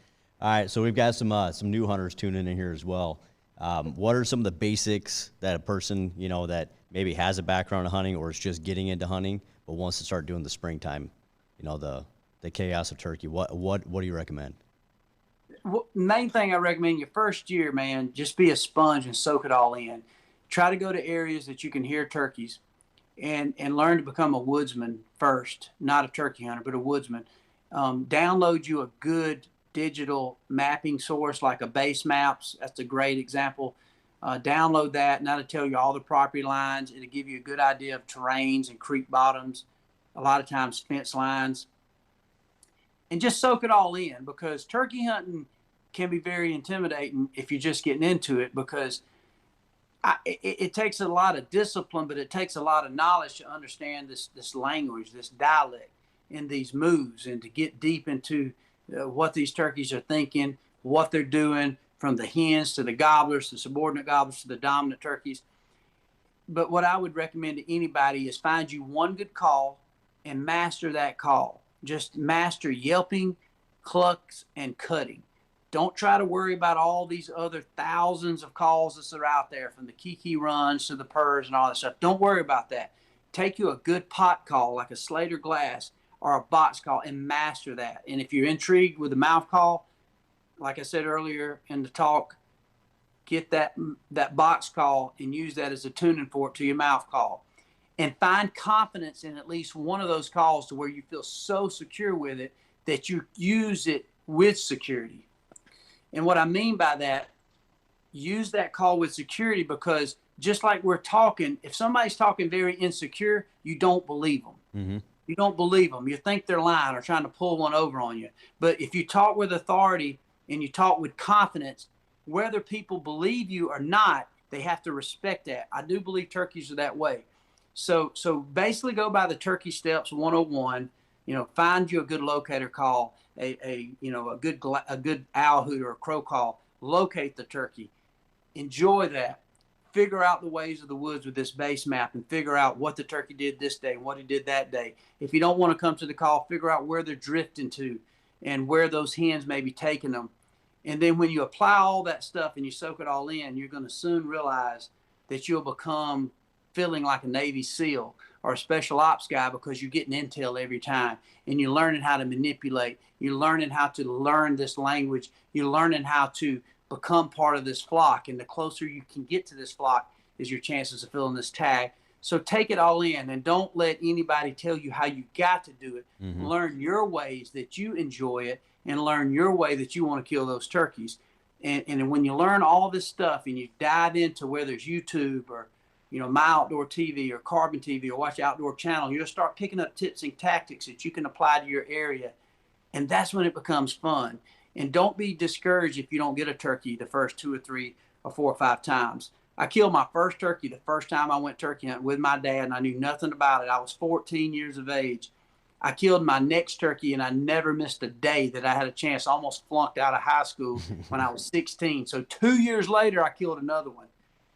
All right, so we've got some new hunters tuning in here as well. What are some of the basics that a person, that maybe has a background in hunting or is just getting into hunting but wants to start doing the springtime, the chaos of turkey? What do you recommend? Well, main thing I recommend your first year, man, just be a sponge and soak it all in. Try to go to areas that you can hear turkeys and learn to become a woodsman first, not a turkey hunter, but a woodsman. Download you a good digital mapping source like a base maps. That's a great example. Download that, and that'll tell you all the property lines. It'll give you a good idea of terrains and creek bottoms, a lot of times fence lines. And just soak it all in, because turkey hunting can be very intimidating if you're just getting into it, because it takes a lot of discipline, but it takes a lot of knowledge to understand this language, this dialect, and these moves, and to get deep into what these turkeys are thinking, what they're doing, from the hens to the gobblers, the subordinate gobblers to the dominant turkeys. But what I would recommend to anybody is find you one good call and master that call. Just master yelping, clucks, and cutting. Don't try to worry about all these other thousands of calls that are out there, from the kiki runs to the purrs and all that stuff. Don't worry about that. Take you a good pot call like a Slater glass or a box call and master that. And if you're intrigued with the mouth call, like I said earlier in the talk, get that box call and use that as a tuning fork to your mouth call. And find confidence in at least one of those calls to where you feel so secure with it that you use it with security. And what I mean by that, use that call with security, because just like we're talking, if somebody's talking very insecure, you don't believe them. Mm-hmm. You don't believe them. You think they're lying or trying to pull one over on you. But if you talk with authority and you talk with confidence, whether people believe you or not, they have to respect that. I do believe turkeys are that way. So basically go by the turkey steps 101. Find you a good locator call, a good owl hoot or a crow call. Locate the turkey. Enjoy that. Figure out the ways of the woods with this base map, and figure out what the turkey did this day and what he did that day. If you don't want to come to the call, figure out where they're drifting to and where those hens may be taking them. And then when you apply all that stuff and you soak it all in, you're going to soon realize that you'll become feeling like a Navy SEAL or a special ops guy, because you're getting intel every time, and you're learning how to manipulate. You're learning how to learn this language. You're learning how to become part of this flock. And the closer you can get to this flock is your chances of filling this tag. So take it all in, and don't let anybody tell you how you got to do it. Mm-hmm. Learn your ways that you enjoy it, and learn your way that you want to kill those turkeys. And when you learn all this stuff and you dive into whether it's YouTube or My Outdoor TV or Carbon TV or Watch Outdoor Channel, you'll start picking up tips and tactics that you can apply to your area. And that's when it becomes fun. And don't be discouraged if you don't get a turkey the first 2 or 3 or 4 or 5 times. I killed my first turkey the first time I went turkey hunting with my dad, and I knew nothing about it. I was 14 years of age. I killed my next turkey, and I never missed a day that I had a chance. I almost flunked out of high school when I was 16. So 2 years later, I killed another one.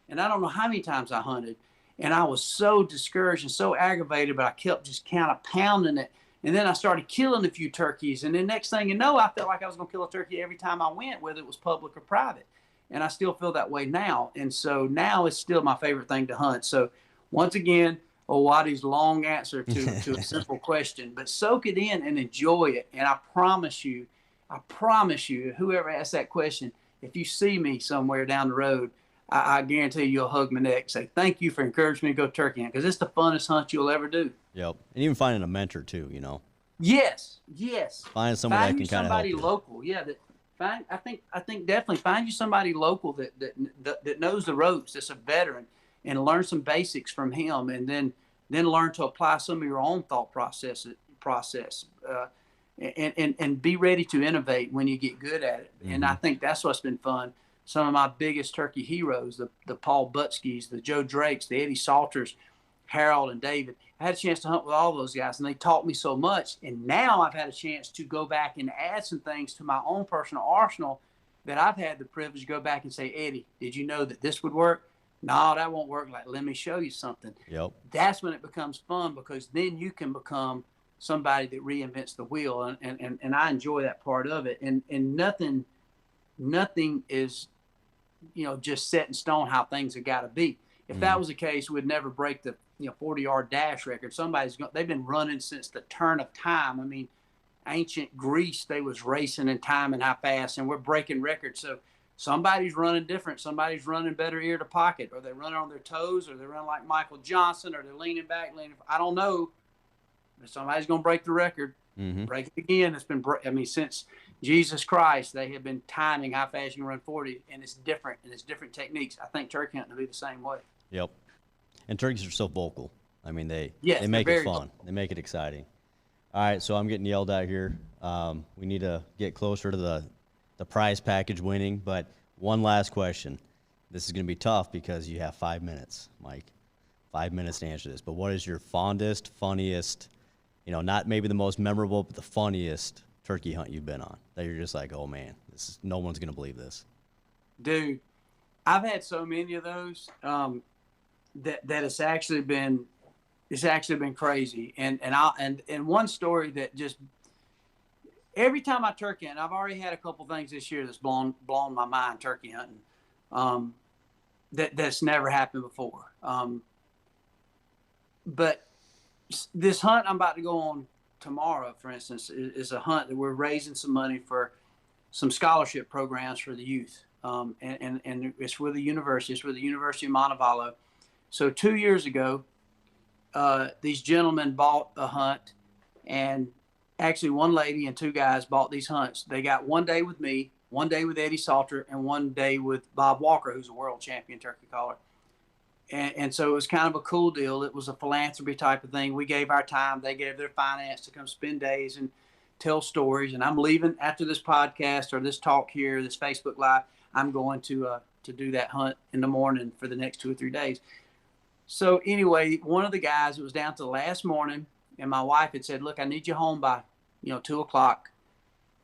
And I don't know how many times I hunted. And I was so discouraged and so aggravated, but I kept just kind of pounding it. And then I started killing a few turkeys. And then next thing you know, I felt like I was going to kill a turkey every time I went, whether it was public or private. And I still feel that way now. And so now it's still my favorite thing to hunt. So once again, Waddy's long answer to a simple question, but soak it in and enjoy it. And I promise you, whoever asked that question, if you see me somewhere down the road, I guarantee you'll hug my neck and say, thank you for encouraging me to go turkey hunting, because it's the funnest hunt you'll ever do. Yep. And even finding a mentor too, Yes. Finding somebody that can kind of help you. Local. Yeah. I think definitely find you somebody local that knows the ropes, that's a veteran, and learn some basics from him, and then learn to apply some of your own thought process, and be ready to innovate when you get good at it. Mm-hmm. And I think that's what's been fun. Some of my biggest turkey heroes, the Paul Butskys, the Joe Drakes, the Eddie Salters, Harold and David. I had a chance to hunt with all those guys, and they taught me so much. And now I've had a chance to go back and add some things to my own personal arsenal that I've had the privilege to go back and say, Eddie, did you know that this would work? No, that won't work. Like, let me show you something. Yep. That's when it becomes fun, because then you can become somebody that reinvents the wheel. And I enjoy that part of it. And nothing is, just set in stone how things have got to be. If that was the case, we'd never break the 40-yard dash record. They've been running since the turn of time. I mean, ancient Greece, they was racing and timing how fast, and we're breaking records. So somebody's running different. Somebody's running better ear to pocket, or they're running on their toes, or they're running like Michael Johnson, or they're leaning back. I don't know, but somebody's going to break the record. Mm-hmm. Break it again. It's been, since Jesus Christ, they have been timing how fast you can run 40, and it's different, and it's different techniques. I think turkey hunting will be the same way. Yep. And turkeys are so vocal. I mean, they make it fun. They make it exciting. All right, so I'm getting yelled at here. We need to get closer to the prize package winning, but one last question. This is going to be tough because you have 5 minutes, Mike. 5 minutes to answer this. But what is your fondest, funniest, not maybe the most memorable, but the funniest turkey hunt you've been on that you're just like, oh man, no one's going to believe this? Dude, I've had so many of those that it's actually been crazy. And one story that just, every time I turkey hunt, I've already had a couple things this year that's blown my mind turkey hunting, that's never happened before. But this hunt I'm about to go on tomorrow, for instance, is a hunt that we're raising some money for some scholarship programs for the youth. And it's with the university. It's with the University of Montevallo. So 2 years ago, these gentlemen bought a hunt, and actually one lady and two guys bought these hunts. They got 1 day with me, 1 day with Eddie Salter, and 1 day with Bob Walker, who's a world champion turkey caller. And so it was kind of a cool deal. It was a philanthropy type of thing. We gave our time. They gave their finance to come spend days and tell stories. And I'm leaving after this podcast or this talk here, this Facebook Live. I'm going to do that hunt in the morning for the next 2 or 3 days. So anyway, one of the guys, it was down to the last morning, and my wife had said, look, I need you home by, 2 o'clock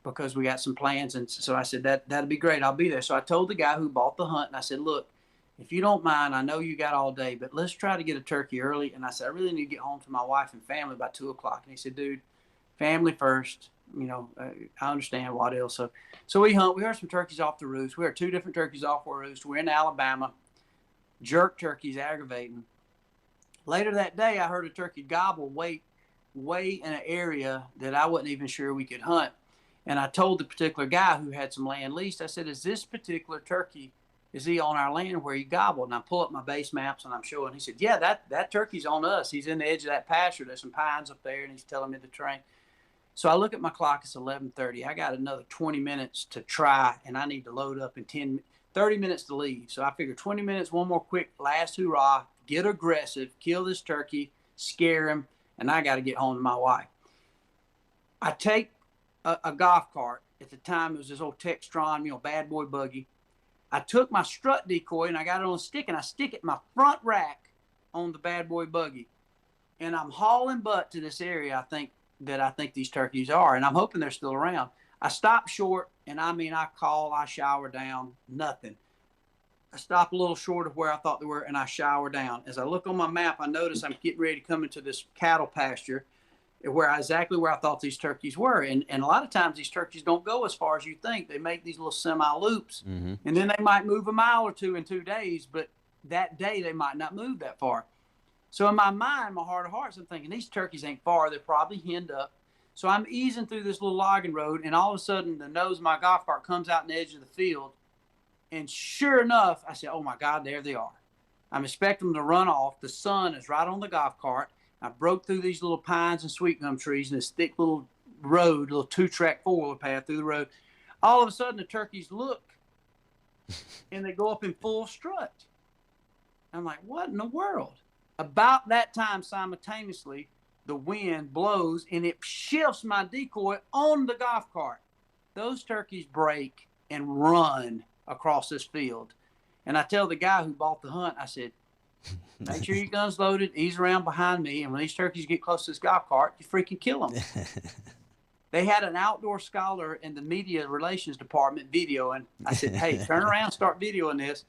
because we got some plans. And so I said, that'd be great. I'll be there. So I told the guy who bought the hunt, and I said, look, if you don't mind, I know you got all day, but let's try to get a turkey early. And I said, I really need to get home to my wife and family by 2 o'clock. And he said, dude, family first. I understand, Waddell. So we hunt. We heard some turkeys off the roost. We heard 2 different turkeys off the roost. We're in Alabama. Jerk turkeys, aggravating. Later that day, I heard a turkey gobble way in an area that I wasn't even sure we could hunt. And I told the particular guy who had some land leased, I said, is this particular turkey, is he on our land where he gobbled? And I pull up my base maps and I'm showing. He said, yeah, that turkey's on us. He's in the edge of that pasture. There's some pines up there, and he's telling me the terrain. So I look at my clock. It's 11:30. I got another 20 minutes to try, and I need to load up in 30 minutes to leave. So I figure 20 minutes, one more quick last hurrah, get aggressive, kill this turkey, scare him, and I got to get home to my wife. I take a golf cart. At the time, it was this old Textron, bad boy buggy. I took my strut decoy, and I got it on a stick, and I stick it in my front rack on the bad boy buggy. And I'm hauling butt to this area, I think, that I think these turkeys are, and I'm hoping they're still around. I stopped short, and I call, I shower down, nothing. I stopped a little short of where I thought they were, and I shower down. As I look on my map, I notice I'm getting ready to come into this cattle pasture exactly where I thought these turkeys were. And a lot of times these turkeys don't go as far as you think. They make these little semi-loops, and then they might move a mile or two in 2 days, but that day they might not move that far. So in my mind, my heart of hearts, I'm thinking, these turkeys ain't far. They're probably henned up. So I'm easing through this little logging road, and all of a sudden the nose of my golf cart comes out in the edge of the field. And sure enough, I said, oh, my God, there they are. I'm expecting them to run off. The sun is right on the golf cart. I broke through these little pines and sweet gum trees in this thick little road, little 2-track 4-wheel path through the road. All of a sudden, the turkeys look, and they go up in full strut. I'm like, what in the world? About that time, simultaneously, the wind blows, and it shifts my decoy on the golf cart. Those turkeys break and run across this field. And I tell the guy who bought the hunt, I said, make sure your gun's loaded, ease around behind me, and when these turkeys get close to this golf cart, you freaking kill them. They had an outdoor scholar in the media relations department videoing. I said, hey, turn around, start videoing this.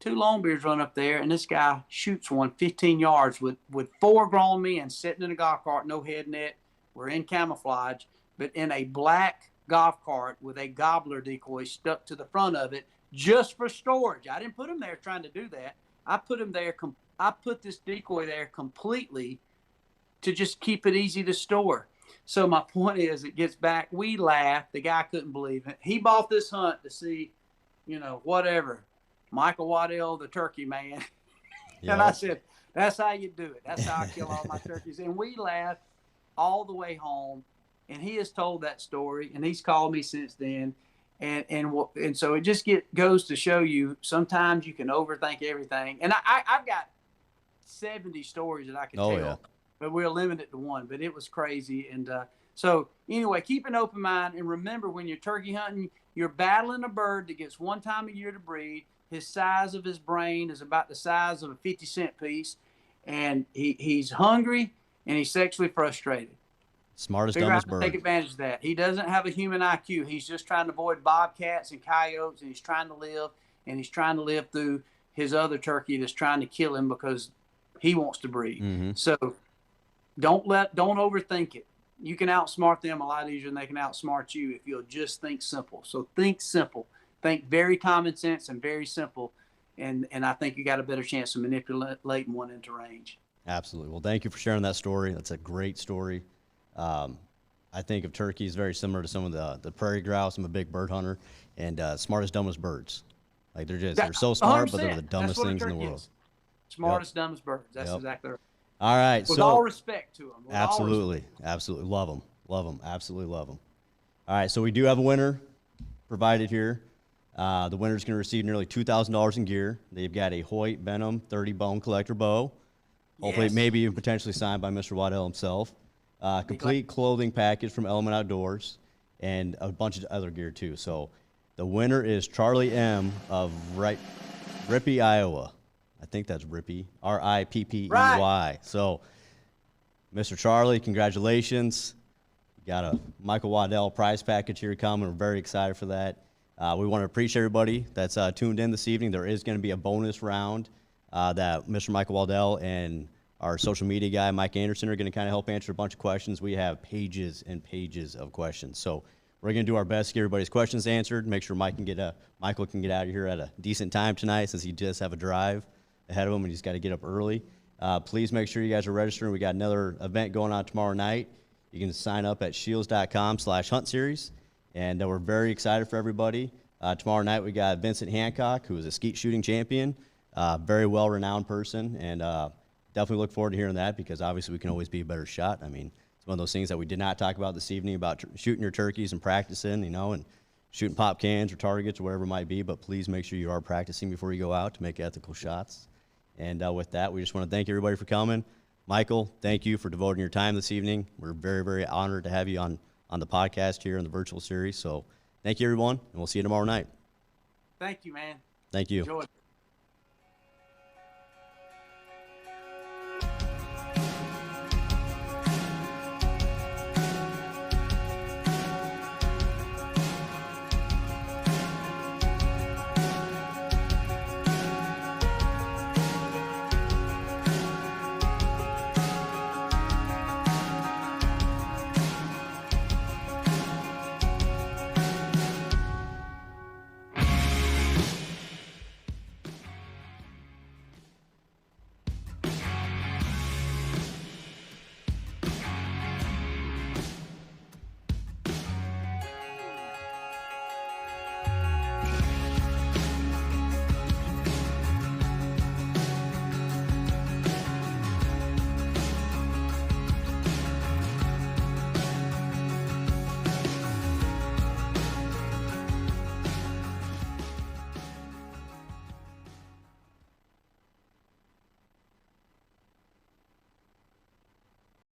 2 longbeards run up there, and this guy shoots one 15 yards with 4 grown men sitting in a golf cart, no head net. We're in camouflage, but in a black golf cart with a gobbler decoy stuck to the front of it just for storage. I didn't put him there trying to do that. I put him there. I put this decoy there completely to just keep it easy to store. So my point is, it gets back. We laughed. The guy couldn't believe it. He bought this hunt to see, whatever, Michael Waddell, the turkey man. Yep. And I said, that's how you do it. That's how I kill all my turkeys. And we laughed all the way home. And he has told that story, and he's called me since then. And so it just goes to show you, sometimes you can overthink everything. And I've got 70 stories that I could tell, yeah, but we'll limit it to one. But it was crazy. And so anyway, keep an open mind. And remember, when you're turkey hunting, you're battling a bird that gets one time a year to breed. His size of his brain is about the size of a 50-cent piece. And he's hungry, and he's sexually frustrated. Smartest, dumbest bird. Take advantage of that. He doesn't have a human IQ. He's just trying to avoid bobcats and coyotes, and he's trying to live, through his other turkey that's trying to kill him because he wants to breed. So don't overthink it. You can outsmart them a lot easier than they can outsmart you if you'll just think simple. So think simple. Think very common sense and very simple, and I think you got a better chance of manipulating one into range. Absolutely. Well, thank you for sharing that story. That's a great story. I think of turkeys very similar to some of the prairie grouse. I'm a big bird hunter, and smartest, dumbest birds. Like they're so smart, 100%. But they're the dumbest things in the world. Smartest, dumbest birds. That's exactly right. All right. With all respect to them. Absolutely. Absolutely. Love them. Love them. Absolutely love them. All right. So we do have a winner provided here. The winner's going to receive nearly $2,000 in gear. They've got a Hoyt Venom 30 Bone Collector bow. Hopefully, yes, maybe even potentially signed by Mr. Waddell himself. Complete clothing package from Element Outdoors, and a bunch of other gear too. So the winner is Charlie M. of Rippey, Iowa. I think that's Rippey, Rippey. Right. So, Mr. Charlie, congratulations. You got a Michael Waddell prize package here coming. We're very excited for that. We want to appreciate everybody that's tuned in this evening. There is going to be a bonus round that Mr. Michael Waddell and our social media guy, Mike Anderson, are going to kind of help answer a bunch of questions. We have pages and pages of questions. So we're going to do our best to get everybody's questions answered, make sure Michael can get out of here at a decent time tonight, since he does have a drive ahead of him and he's got to get up early. Please make sure you guys are registering. We got another event going on tomorrow night. You can sign up at SCHEELS.com/hunt series. And we're very excited for everybody. Tomorrow night we got Vincent Hancock, who is a skeet shooting champion, very well-renowned person, and definitely look forward to hearing that, because obviously we can always be a better shot. I mean, it's one of those things that we did not talk about this evening, about shooting your turkeys and practicing, and shooting pop cans or targets or whatever it might be, but please make sure you are practicing before you go out to make ethical shots. And with that, we just want to thank everybody for coming. Michael, thank you for devoting your time this evening. We're very, very honored to have you on the podcast here in the virtual series. So thank you, everyone, and we'll see you tomorrow night. Thank you, man. Thank you. Enjoy.